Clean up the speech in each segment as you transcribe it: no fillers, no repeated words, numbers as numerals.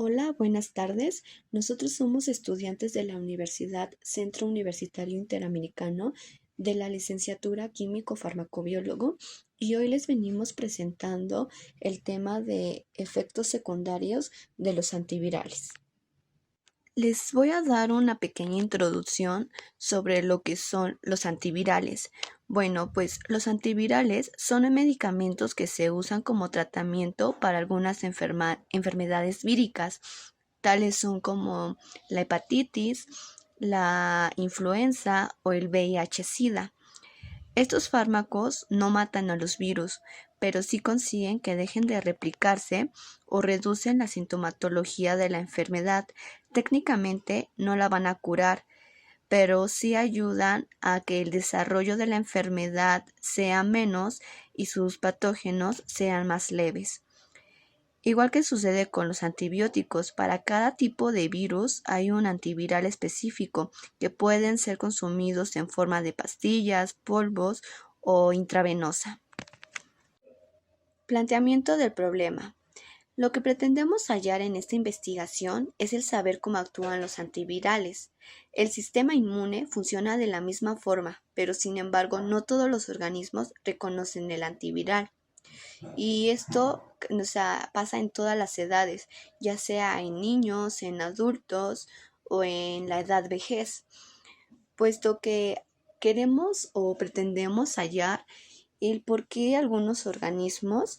Hola, buenas tardes. Nosotros somos estudiantes de la Universidad Centro Universitario Interamericano de la licenciatura Químico Farmacobiólogo y hoy les venimos presentando el tema de efectos secundarios de los antivirales. Les voy a dar una pequeña introducción sobre lo que son los antivirales. Bueno, pues los antivirales son medicamentos que se usan como tratamiento para algunas enfermedades víricas, tales son como la hepatitis, la influenza o el VIH-Sida. Estos fármacos no matan a los virus, pero sí consiguen que dejen de replicarse o reducen la sintomatología de la enfermedad. Técnicamente no la van a curar, pero sí ayudan a que el desarrollo de la enfermedad sea menos y sus patógenos sean más leves. Igual que sucede con los antibióticos, para cada tipo de virus hay un antiviral específico que pueden ser consumidos en forma de pastillas, polvos o intravenosa. Planteamiento del problema. Lo que pretendemos hallar en esta investigación es el saber cómo actúan los antivirales. El sistema inmune funciona de la misma forma, pero sin embargo no todos los organismos reconocen el antiviral. Y esto, pasa en todas las edades, ya sea en niños, en adultos o en la edad vejez, puesto que queremos o pretendemos hallar el por qué algunos organismos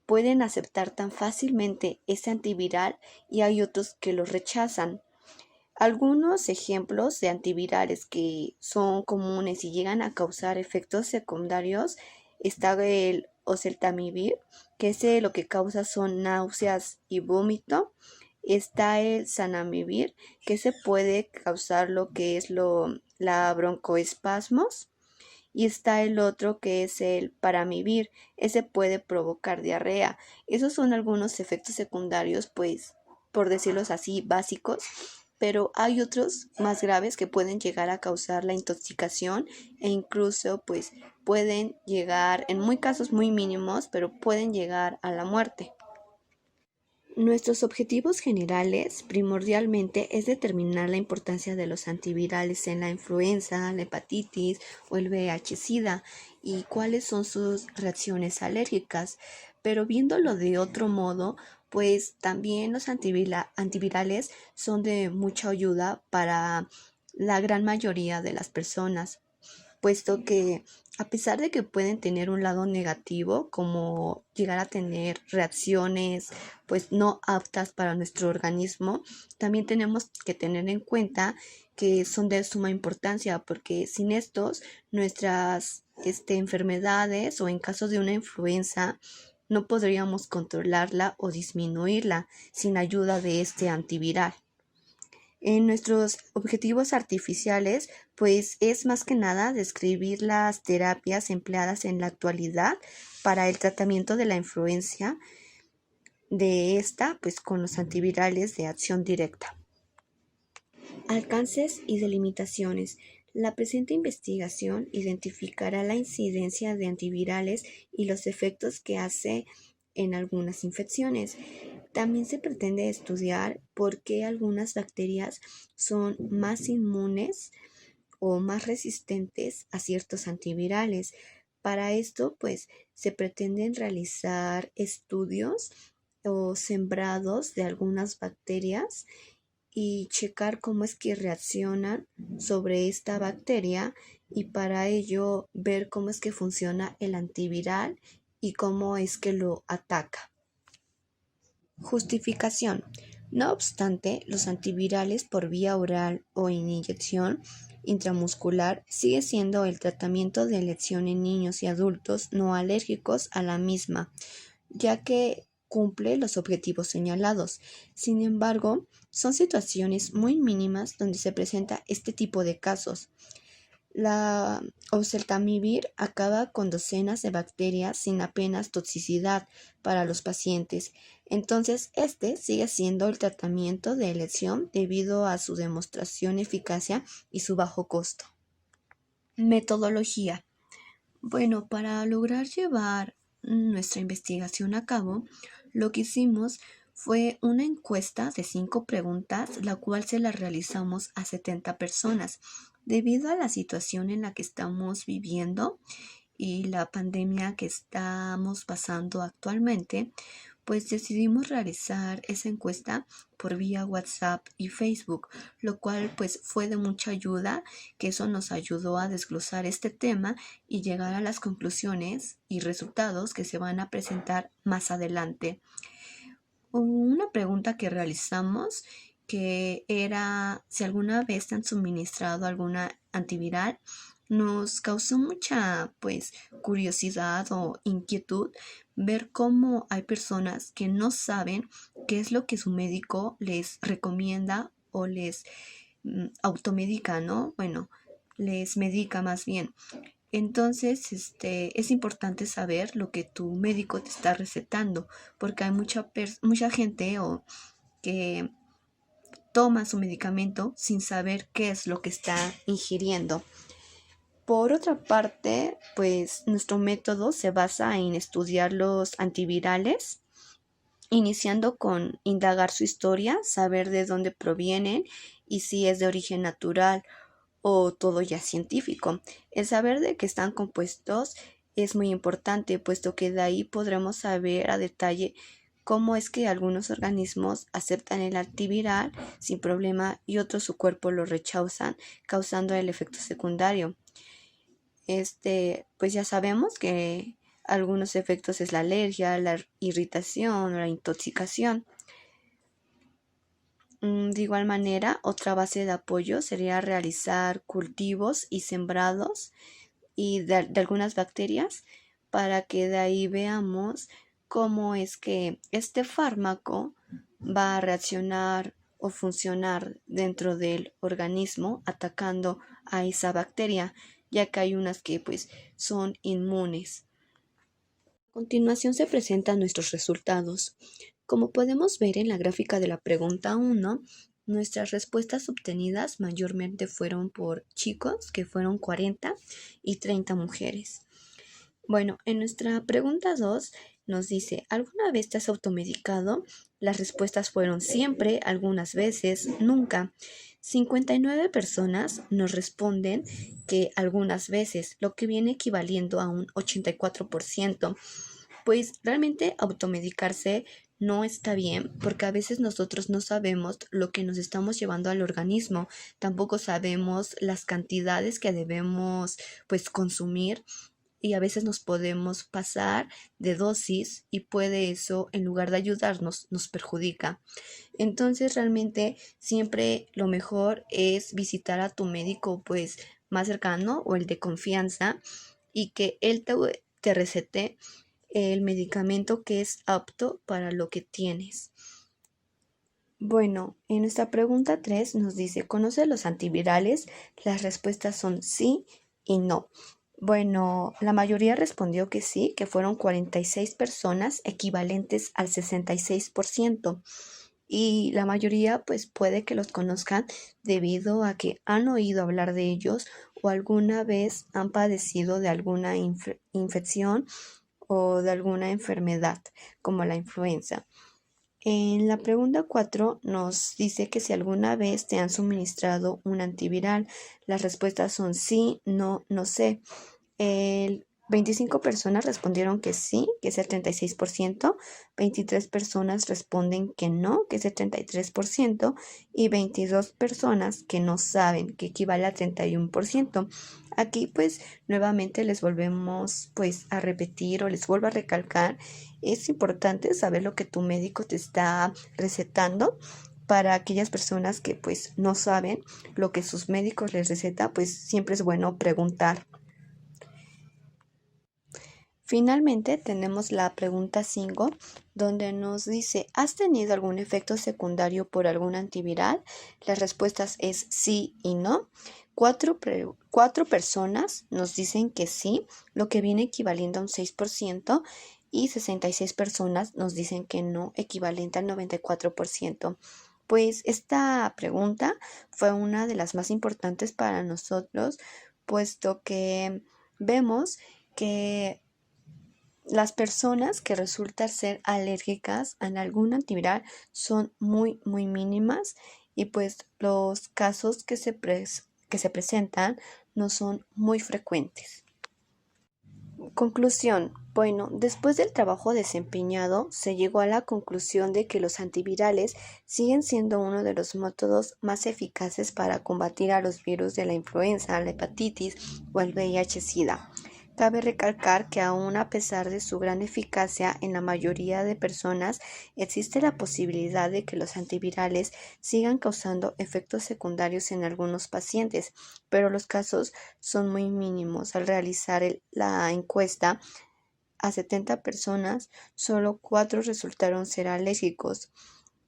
pueden aceptar tan fácilmente ese antiviral y hay otros que lo rechazan. Algunos ejemplos de antivirales que son comunes y llegan a causar efectos secundarios está el oseltamivir, que lo que causa son náuseas y vómito. Está el zanamivir, que se puede causar lo que es la broncoespasmos. Y está el otro que es el paramivir, ese puede provocar diarrea. Esos son algunos efectos secundarios, pues, por decirlos así, básicos, pero hay otros más graves que pueden llegar a causar la intoxicación e incluso, pues, pueden llegar, en muy casos muy mínimos, pero pueden llegar a la muerte. Nuestros objetivos generales primordialmente es determinar la importancia de los antivirales en la influenza, la hepatitis o el VIH-Sida y cuáles son sus reacciones alérgicas. Pero viéndolo de otro modo, pues también los antivirales son de mucha ayuda para la gran mayoría de las personas, puesto que a pesar de que pueden tener un lado negativo, como llegar a tener reacciones pues no aptas para nuestro organismo, también tenemos que tener en cuenta que son de suma importancia, porque sin estos nuestras enfermedades o en caso de una influenza no podríamos controlarla o disminuirla sin ayuda de este antiviral. En nuestros objetivos artificiales, pues es más que nada describir las terapias empleadas en la actualidad para el tratamiento de la influencia de esta, pues con los antivirales de acción directa. Alcances y delimitaciones. La presente investigación identificará la incidencia de antivirales y los efectos que hace en algunas infecciones. También se pretende estudiar por qué algunas bacterias son más inmunes o más resistentes a ciertos antivirales. Para esto, pues, se pretenden realizar estudios o sembrados de algunas bacterias y checar cómo es que reaccionan sobre esta bacteria y para ello ver cómo es que funciona el antiviral y cómo es que lo ataca. Justificación. No obstante, los antivirales por vía oral o en inyección intramuscular sigue siendo el tratamiento de elección en niños y adultos no alérgicos a la misma, ya que cumple los objetivos señalados. Sin embargo, son situaciones muy mínimas donde se presenta este tipo de casos. La oseltamivir acaba con docenas de bacterias sin apenas toxicidad para los pacientes. Entonces, este sigue siendo el tratamiento de elección debido a su demostración eficacia y su bajo costo. Metodología. Bueno, para lograr llevar nuestra investigación a cabo, lo que hicimos Fue una encuesta de 5 preguntas, la cual se la realizamos a 70 personas. Debido a la situación en la que estamos viviendo y la pandemia que estamos pasando actualmente, pues decidimos realizar esa encuesta por vía WhatsApp y Facebook, lo cual pues fue de mucha ayuda, que eso nos ayudó a desglosar este tema y llegar a las conclusiones y resultados que se van a presentar más adelante. Una pregunta que realizamos que era si alguna vez te han suministrado alguna antiviral, nos causó mucha pues curiosidad o inquietud ver cómo hay personas que no saben qué es lo que su médico les recomienda o les automedica, ¿no? Bueno, les medica más bien. Entonces, es importante saber lo que tu médico te está recetando, porque hay mucha gente que toma su medicamento sin saber qué es lo que está ingiriendo. Por otra parte, pues nuestro método se basa en estudiar los antivirales, iniciando con indagar su historia, saber de dónde provienen y si es de origen natural o todo ya científico. El saber de qué están compuestos es muy importante, puesto que de ahí podremos saber a detalle cómo es que algunos organismos aceptan el antiviral sin problema y otros su cuerpo lo rechazan, causando el efecto secundario. Pues ya sabemos que algunos efectos es la alergia, la irritación o la intoxicación. De igual manera, otra base de apoyo sería realizar cultivos y sembrados y de algunas bacterias para que de ahí veamos cómo es que este fármaco va a reaccionar o funcionar dentro del organismo atacando a esa bacteria, ya que hay unas que pues son inmunes. A continuación se presentan nuestros resultados. Como podemos ver en la gráfica de la pregunta 1, nuestras respuestas obtenidas mayormente fueron por chicos, que fueron 40, y 30 mujeres. Bueno, en nuestra pregunta 2 nos dice, ¿alguna vez te has automedicado? Las respuestas fueron siempre, algunas veces, nunca. 59 personas nos responden que algunas veces, lo que viene equivaliendo a un 84%. Pues realmente automedicarse no está bien porque a veces nosotros no sabemos lo que nos estamos llevando al organismo, tampoco sabemos las cantidades que debemos pues consumir y a veces nos podemos pasar de dosis y puede eso en lugar de ayudarnos nos perjudica. Entonces realmente siempre lo mejor es visitar a tu médico pues más cercano o el de confianza y que él te recete el medicamento que es apto para lo que tienes. Bueno, en nuestra pregunta 3 nos dice, ¿conoce los antivirales? Las respuestas son sí y no. Bueno, la mayoría respondió que sí, que fueron 46 personas, equivalentes al 66%. Y la mayoría pues puede que los conozcan debido a que han oído hablar de ellos o alguna vez han padecido de alguna infección o de alguna enfermedad como la influenza. En la pregunta 4 nos dice que si alguna vez te han suministrado un antiviral. Las respuestas son sí, no, no sé. 25 personas respondieron que sí, que es el 36%, 23 personas responden que no, que es el 33%, y 22 personas que no saben, que equivale a 31%. Aquí pues nuevamente les volvemos pues a repetir o les vuelvo a recalcar, es importante saber lo que tu médico te está recetando. Para aquellas personas que pues no saben lo que sus médicos les receta, pues siempre es bueno preguntar. Finalmente tenemos la pregunta 5, donde nos dice, ¿has tenido algún efecto secundario por algún antiviral? Las respuestas es sí y no. Cuatro personas nos dicen que sí, lo que viene equivaliendo a un 6%, y 66 personas nos dicen que no, equivalente al 94%. Pues esta pregunta fue una de las más importantes para nosotros, puesto que vemos que Las personas que resultan ser alérgicas a algún antiviral son muy mínimas y pues los casos que se presentan no son muy frecuentes. Conclusión. Bueno, después del trabajo desempeñado, se llegó a la conclusión de que los antivirales siguen siendo uno de los métodos más eficaces para combatir a los virus de la influenza, la hepatitis o el VIH-Sida. Cabe recalcar que aún a pesar de su gran eficacia en la mayoría de personas, existe la posibilidad de que los antivirales sigan causando efectos secundarios en algunos pacientes, pero los casos son muy mínimos. Al realizar la encuesta a 70 personas, solo 4 resultaron ser alérgicos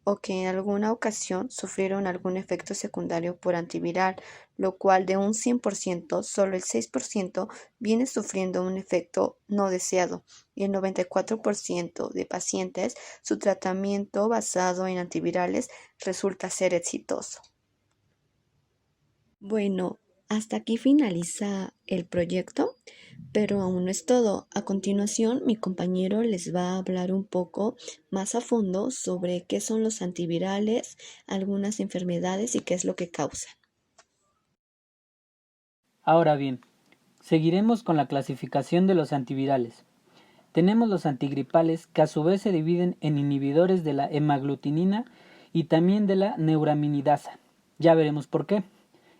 o que en alguna ocasión sufrieron algún efecto secundario por antiviral, lo cual de un 100%, solo el 6% viene sufriendo un efecto no deseado y el 94% de pacientes su tratamiento basado en antivirales resulta ser exitoso. Bueno, hasta aquí finaliza el proyecto, pero aún no es todo. A continuación, mi compañero les va a hablar un poco más a fondo sobre qué son los antivirales, algunas enfermedades y qué es lo que causan. Ahora bien, seguiremos con la clasificación de los antivirales. Tenemos los antigripales que a su vez se dividen en inhibidores de la hemaglutinina y también de la neuraminidasa. Ya veremos por qué.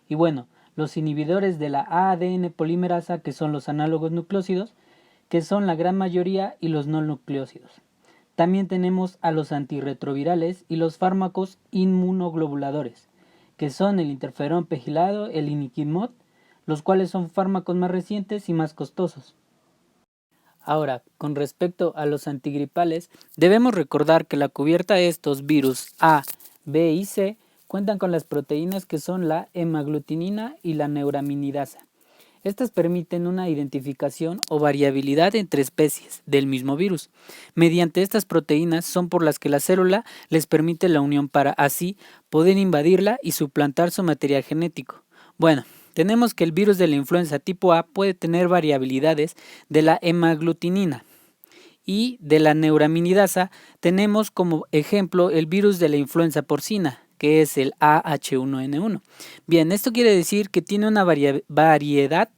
Y bueno, los inhibidores de la ADN polimerasa, que son los análogos nucleósidos, que son la gran mayoría, y los no nucleósidos. También tenemos a los antirretrovirales y los fármacos inmunoglobuladores, que son el interferón pegilado, el iniquimod, los cuales son fármacos más recientes y más costosos. Ahora, con respecto a los antigripales, debemos recordar que la cubierta de estos virus A, B y C cuentan con las proteínas que son la hemaglutinina y la neuraminidasa. Estas permiten una identificación o variabilidad entre especies del mismo virus. Mediante estas proteínas son por las que la célula les permite la unión para así poder invadirla y suplantar su material genético. Bueno, tenemos que el virus de la influenza tipo A puede tener variabilidades de la hemaglutinina y de la neuraminidasa. Tenemos como ejemplo el virus de la influenza porcina, que es el AH1N1. Bien, esto quiere decir que tiene una variedad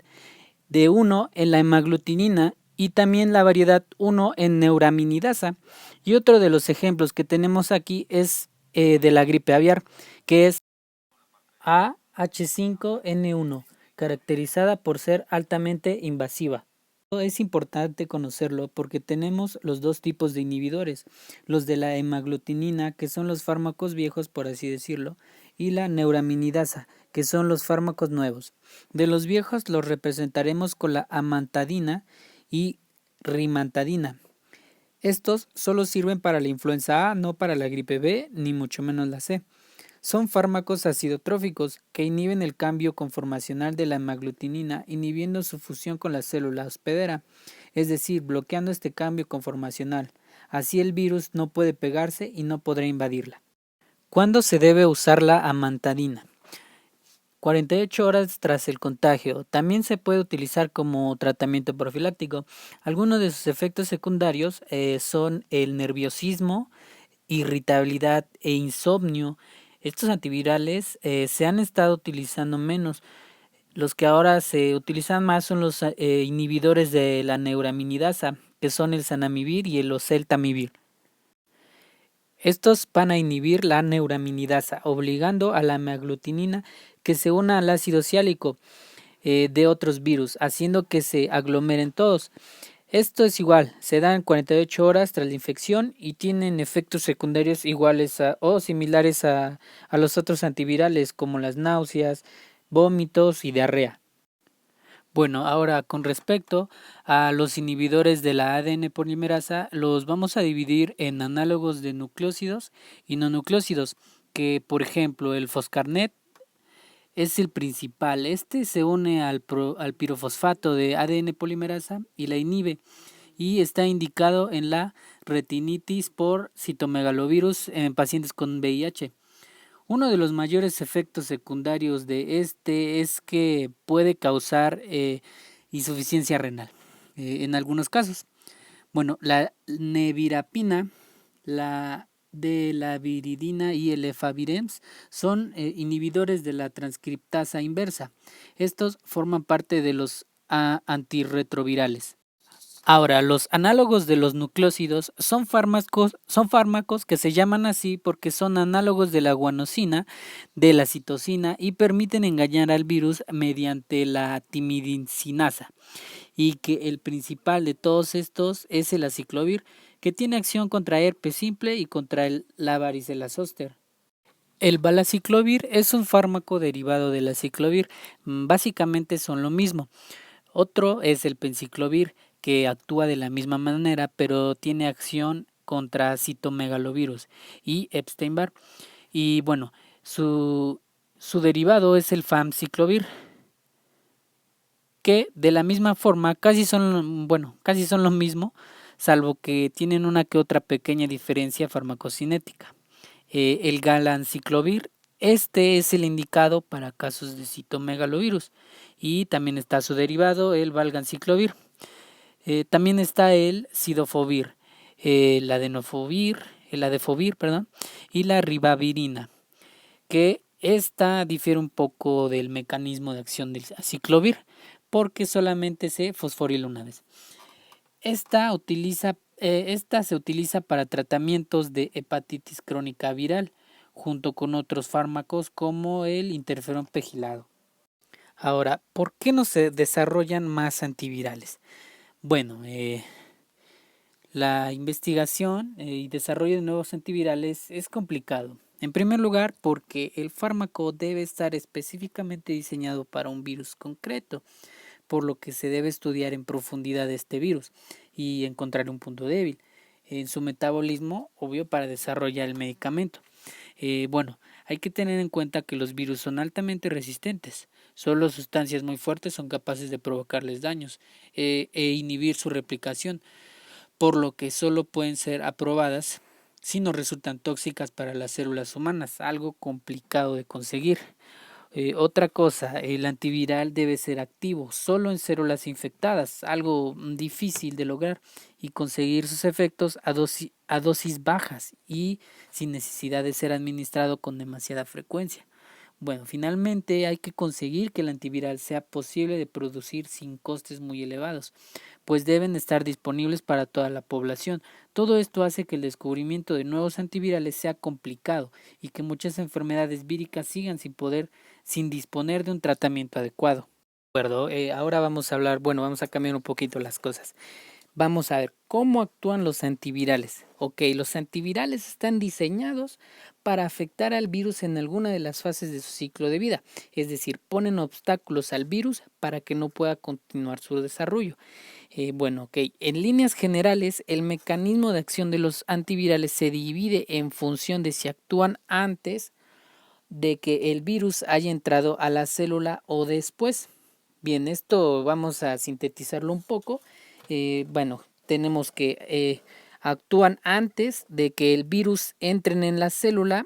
de 1 en la hemaglutinina y también la variedad 1 en neuraminidasa. Y otro de los ejemplos que tenemos aquí es de la gripe aviar, que es AH5N1, caracterizada por ser altamente invasiva. Es importante conocerlo porque tenemos los dos tipos de inhibidores, los de la hemaglutinina, que son los fármacos viejos, por así decirlo, y la neuraminidasa, que son los fármacos nuevos. De los viejos los representaremos con la amantadina y rimantadina. Estos solo sirven para la influenza A, no para la gripe B, ni mucho menos la C. Son fármacos acidotróficos que inhiben el cambio conformacional de la hemaglutinina, inhibiendo su fusión con la célula hospedera, es decir, bloqueando este cambio conformacional. Así el virus no puede pegarse y no podrá invadirla. ¿Cuándo se debe usar la amantadina? 48 horas tras el contagio. También se puede utilizar como tratamiento profiláctico. Algunos de sus efectos secundarios son el nerviosismo, irritabilidad e insomnio. Estos antivirales se han estado utilizando menos. Los que ahora se utilizan más son los inhibidores de la neuraminidasa, que son el zanamivir y el oseltamivir. Estos van a inhibir la neuraminidasa, obligando a la hemaglutinina que se una al ácido siálico de otros virus, haciendo que se aglomeren todos. Esto es igual, se da en 48 horas tras la infección y tienen efectos secundarios iguales o similares a los otros antivirales, como las náuseas, vómitos y diarrea. Bueno, ahora con respecto a los inhibidores de la ADN polimerasa, los vamos a dividir en análogos de nucleósidos y no nucleósidos, que por ejemplo el foscarnet es el principal. Este se une al pirofosfato de ADN polimerasa y la inhibe, y está indicado en la retinitis por citomegalovirus en pacientes con VIH. Uno de los mayores efectos secundarios de este es que puede causar insuficiencia renal en algunos casos. Bueno, la nevirapina, la de la viridina y el efavirenz son inhibidores de la transcriptasa inversa. Estos forman parte de los antirretrovirales. Ahora, los análogos de los nucleósidos son fármacos que se llaman así porque son análogos de la guanosina, de la citosina y permiten engañar al virus mediante la timidincinasa. Y que el principal de todos estos es el aciclovir, que tiene acción contra herpes simple y contra la varicela zoster. El valaciclovir es un fármaco derivado del aciclovir, básicamente son lo mismo. Otro es el penciclovir, que actúa de la misma manera, pero tiene acción contra citomegalovirus y Epstein-Barr. Y bueno, su derivado es el famciclovir, que de la misma forma casi son lo mismo, salvo que tienen una que otra pequeña diferencia farmacocinética. El galanciclovir, este es el indicado para casos de citomegalovirus, y también está su derivado, el valganciclovir. También está el sidofovir, el adefovir, y la ribavirina, que esta difiere un poco del mecanismo de acción del aciclovir, porque solamente se fosforila una vez. Esta se utiliza para tratamientos de hepatitis crónica viral, junto con otros fármacos como el interferón pegilado. Ahora, ¿por qué no se desarrollan más antivirales? Bueno, la investigación y desarrollo de nuevos antivirales es complicado. En primer lugar, porque el fármaco debe estar específicamente diseñado para un virus concreto, por lo que se debe estudiar en profundidad este virus y encontrar un punto débil en su metabolismo, obvio, para desarrollar el medicamento. Hay que tener en cuenta que los virus son altamente resistentes. Solo sustancias muy fuertes son capaces de provocarles daños e inhibir su replicación, por lo que solo pueden ser aprobadas si no resultan tóxicas para las células humanas, algo complicado de conseguir. Otra cosa, el antiviral debe ser activo solo en células infectadas, algo difícil de lograr, y conseguir sus efectos a dosis bajas y sin necesidad de ser administrado con demasiada frecuencia. Bueno, finalmente hay que conseguir que el antiviral sea posible de producir sin costes muy elevados, pues deben estar disponibles para toda la población. Todo esto hace que el descubrimiento de nuevos antivirales sea complicado y que muchas enfermedades víricas sigan sin disponer de un tratamiento adecuado. De acuerdo, ahora vamos a cambiar un poquito las cosas. Vamos a ver cómo actúan los antivirales. Ok, los antivirales están diseñados para afectar al virus en alguna de las fases de su ciclo de vida, es decir, ponen obstáculos al virus para que no pueda continuar su desarrollo. En líneas generales, el mecanismo de acción de los antivirales se divide en función de si actúan antes de que el virus haya entrado a la célula o después. Bien, esto vamos a sintetizarlo un poco. Tenemos que actúan antes de que el virus entre en la célula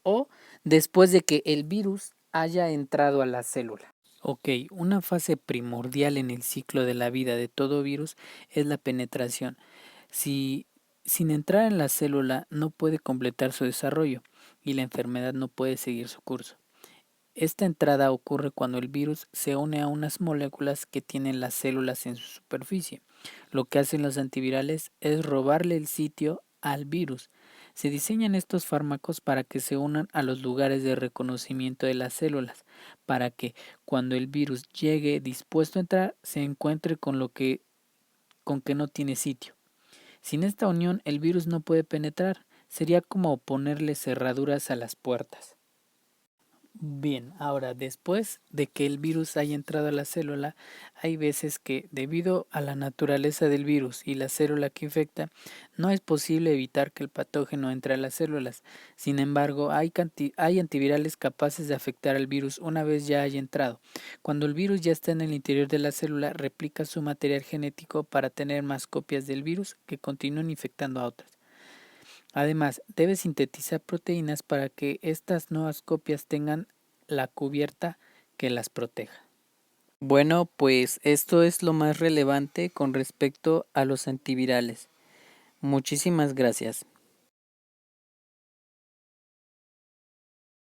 o después de que el virus haya entrado a la célula. Ok, una fase primordial en el ciclo de la vida de todo virus es la penetración. Si sin entrar en la célula no puede completar su desarrollo y la enfermedad no puede seguir su curso. Esta entrada ocurre cuando el virus se une a unas moléculas que tienen las células en su superficie. Lo que hacen los antivirales es robarle el sitio al virus. Se diseñan estos fármacos para que se unan a los lugares de reconocimiento de las células, para que cuando el virus llegue dispuesto a entrar, se encuentre con que no tiene sitio. Sin esta unión, el virus no puede penetrar. Sería como ponerle cerraduras a las puertas. Bien, ahora después de que el virus haya entrado a la célula, hay veces que debido a la naturaleza del virus y la célula que infecta, no es posible evitar que el patógeno entre a las células. Sin embargo, hay antivirales capaces de afectar al virus una vez ya haya entrado. Cuando el virus ya está en el interior de la célula, replica su material genético para tener más copias del virus que continúen infectando a otras. Además, debe sintetizar proteínas para que estas nuevas copias tengan la cubierta que las proteja. Bueno, pues esto es lo más relevante con respecto a los antivirales. Muchísimas gracias.